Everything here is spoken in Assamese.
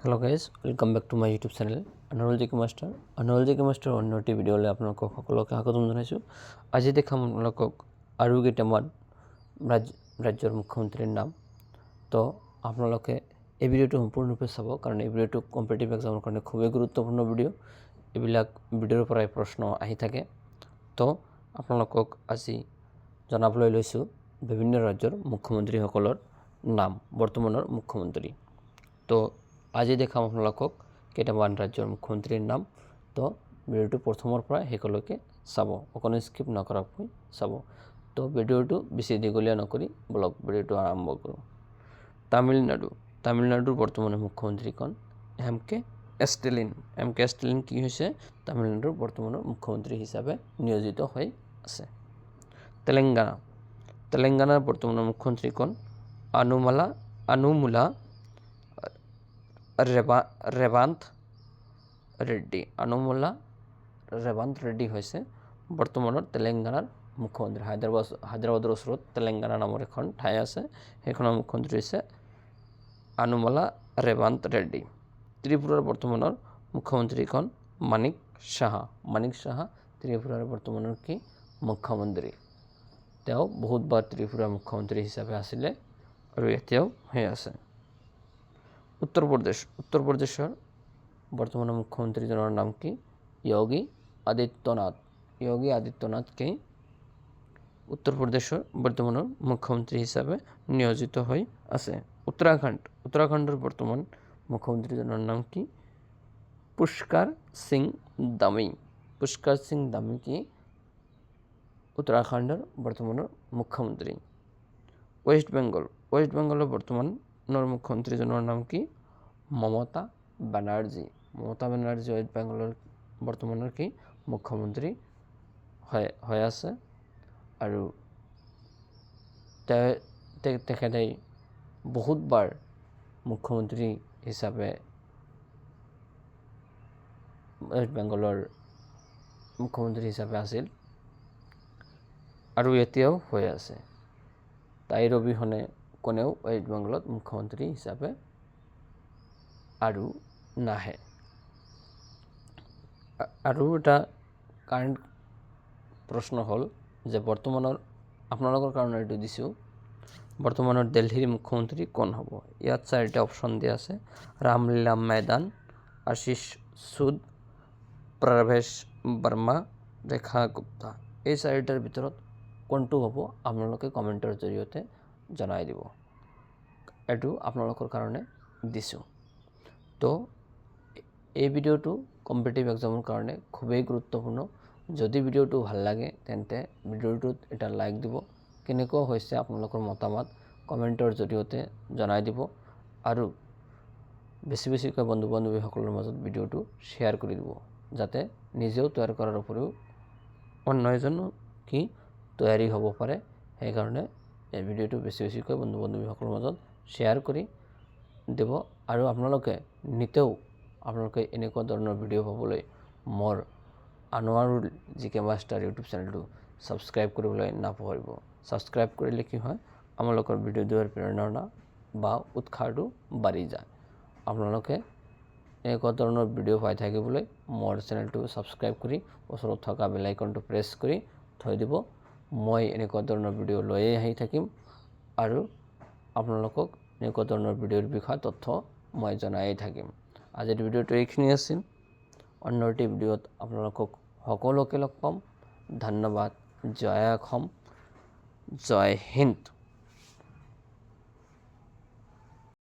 Hello' guys, welcome back to my YouTube channel Anowal G K master. Anowal G K master অন্য এটি ভিডিঅ'লৈ আপোনালোকক সকলোকে স্বাগতম জনাইছোঁ। আজি দেখাম আপোনালোকক আৰু কেইটামান ৰাজ্যৰ মুখ্যমন্ত্ৰীৰ নাম। তো আপোনালোকে এই ভিডিঅ'টো সম্পূৰ্ণৰূপে চাব, কাৰণ এই ভিডিঅ'টো কম্পিটিটিভ এক্সামৰ কাৰণে খুবেই গুৰুত্বপূৰ্ণ ভিডিঅ'। এইবিলাক ভিডিঅ'ৰ পৰাই প্ৰশ্ন আহি থাকে। তো আপোনালোকক আজি জনাবলৈ লৈছোঁ বিভিন্ন ৰাজ্যৰ মুখ্যমন্ত্ৰীসকলৰ নাম, বৰ্তমানৰ মুখ্যমন্ত্ৰী। তো আজি দেখাম আপোনালোকক কেইটামান ৰাজ্যৰ মুখ্যমন্ত্ৰীৰ নাম। তো ভিডিঅ'টো প্ৰথমৰ পৰা শেষলৈকে চাব, অকণো স্কিপ নকৰাকৈ চাব। তো ভিডিঅ'টো বেছি দীঘলীয়া নকৰি বলক ভিডিঅ'টো আৰম্ভ কৰোঁ। তামিলনাডুৰ বৰ্তমানৰ মুখ্যমন্ত্ৰীখন M K Stalin. M K Stalin কি হৈছে? তামিলনাডুৰ বৰ্তমানৰ মুখ্যমন্ত্ৰী হিচাপে নিয়োজিত হৈ আছে। তেলেংগানাৰ বৰ্তমানৰ মুখ্যমন্ত্ৰীখন আনুমুলা ৰেৱান্ত ৰেড্ডি। আনুমুলা ৰেৱান্ত ৰেড্ডি হৈছে বৰ্তমানৰ তেলেংগানাৰ মুখ্যমন্ত্ৰী। হায়দৰাবাদৰ ওচৰত তেলেংগানা নামৰ এখন ঠাই আছে, সেইখনৰ মুখ্যমন্ত্ৰী হৈছে আনুমুলা ৰেৱান্ত ৰেড্ডি। ত্ৰিপুৰাৰ বৰ্তমানৰ মুখ্যমন্ত্ৰীখন মানিক সাহা। ত্ৰিপুৰাৰ বৰ্তমানৰ কি মুখ্যমন্ত্ৰী? তেওঁ বহুতবাৰ ত্ৰিপুৰাৰ মুখ্যমন্ত্ৰী হিচাপে আছিলে আৰু এতিয়াও হৈ আছে। উত্তৰ প্ৰদেশৰ বৰ্তমানৰ মুখ্যমন্ত্ৰীজনৰ নাম কি? যোগী আদিত্যনাথ কি উত্তৰ প্ৰদেশৰ বৰ্তমানৰ মুখ্যমন্ত্ৰী হিচাপে নিয়োজিত হৈ আছে। উত্তৰাখণ্ডৰ বৰ্তমান মুখ্যমন্ত্ৰীজনৰ নাম কি? পুষ্কৰ সিং ধামী কি উত্তৰাখণ্ডৰ বৰ্তমানৰ মুখ্যমন্ত্ৰী। ৱেষ্ট বেংগলৰ বৰ্তমানৰ মুখ্যমন্ত্ৰীজনৰ নাম কি? মমতা বেনাৰ্জী ৱেষ্ট বেংগলৰ বৰ্তমানৰ কি মুখ্যমন্ত্ৰী হৈ আছে। আৰু তেখেতে বহুতবাৰ মুখ্যমন্ত্ৰী হিচাপে ৱেষ্ট বেংগলৰ মুখ্যমন্ত্ৰী হিচাপে আছিল আৰু এতিয়াও হৈ আছে। তাইৰ অবিহনে কোনেও ৱেষ্ট বেংগলত মুখ্যমন্ত্ৰী হিচাপে আৰু নাহে। আৰু এটা কাৰেণ্ট প্ৰশ্ন হ'ল যে বৰ্তমানৰ আপোনালোকৰ কাৰণে এইটো দিছোঁ, বৰ্তমানৰ দিল্লীৰ মুখ্যমন্ত্ৰী কোন হ'ব? ইয়াত 4টা অপশ্যন দিয়া আছে: ৰামলীলা মৈদান, আশিষ চুদ, প্ৰৱেশ বৰ্মা, ৰেখা গুপ্তা। এই 4টাৰ ভিতৰত কোনটো হ'ব আপোনালোকে কমেণ্টৰ জৰিয়তে জনাই দিব। এইটো আপোনালোকৰ কাৰণে দিছোঁ। তো এই ভিডিঅ'টো কম্পিটিটিভ এক্সামৰ কাৰণে খুবেই গুৰুত্বপূৰ্ণ। যদি ভিডিঅ'টো ভাল লাগে তেন্তে ভিডিঅ'টোত এটা লাইক দিব। কেনেকুৱা হৈছে আপোনালোকৰ মতামত কমেণ্টৰ জৰিয়তে জনাই দিব আৰু বেছিকৈ বন্ধু বান্ধৱীসকলৰ মাজত ভিডিঅ'টো শ্বেয়াৰ কৰি দিব, যাতে নিজেও তৈয়াৰ কৰাৰ উপৰিও অন্য এজনো কি তৈয়াৰী হ'ব পাৰে। সেইকাৰণে এই ভিডিঅ'টো বেছিকৈ বন্ধু বান্ধৱীসকলৰ মাজত শ্বেয়াৰ কৰি দিব। আৰু আপোনালোকে এনেকুৱা ধৰণৰ ভিডিঅ' পাবলৈ মোৰ Anwar G K master YouTube চেনেলটো ছাবস্ক্ৰাইব কৰিবলৈ নাপাহৰিব। ছাবস্ক্ৰাইব কৰিলে কি হয়, আপোনালোকৰ ভিডিঅ' দিয়াৰ প্ৰেৰণা বা উৎসাহটো বাঢ়ি যায়। আপোনালোকে এনেকুৱা ধৰণৰ ভিডিঅ' পাই থাকিবলৈ মোৰ চেনেলটো ছাবস্ক্ৰাইব কৰি ওচৰত থকা বেল আইকনটো প্ৰেছ কৰি থৈ দিব। মই এনেকুৱা ধৰণৰ ভিডিঅ' লৈয়ে আহি থাকিম আৰু আপোনালোকক এনেকুৱা ধৰণৰ ভিডিঅ'ৰ বিষয়ে তথ্য মই জনায়ে থাকিম। আজিৰ ভিডিঅ'টো এইখিনি আছিল। অন্য এটি ভিডিঅ'ত আপোনালোকক সকলোকে লগ পাম। ধন্যবাদ। জয় অসম, জয় হিন্দ।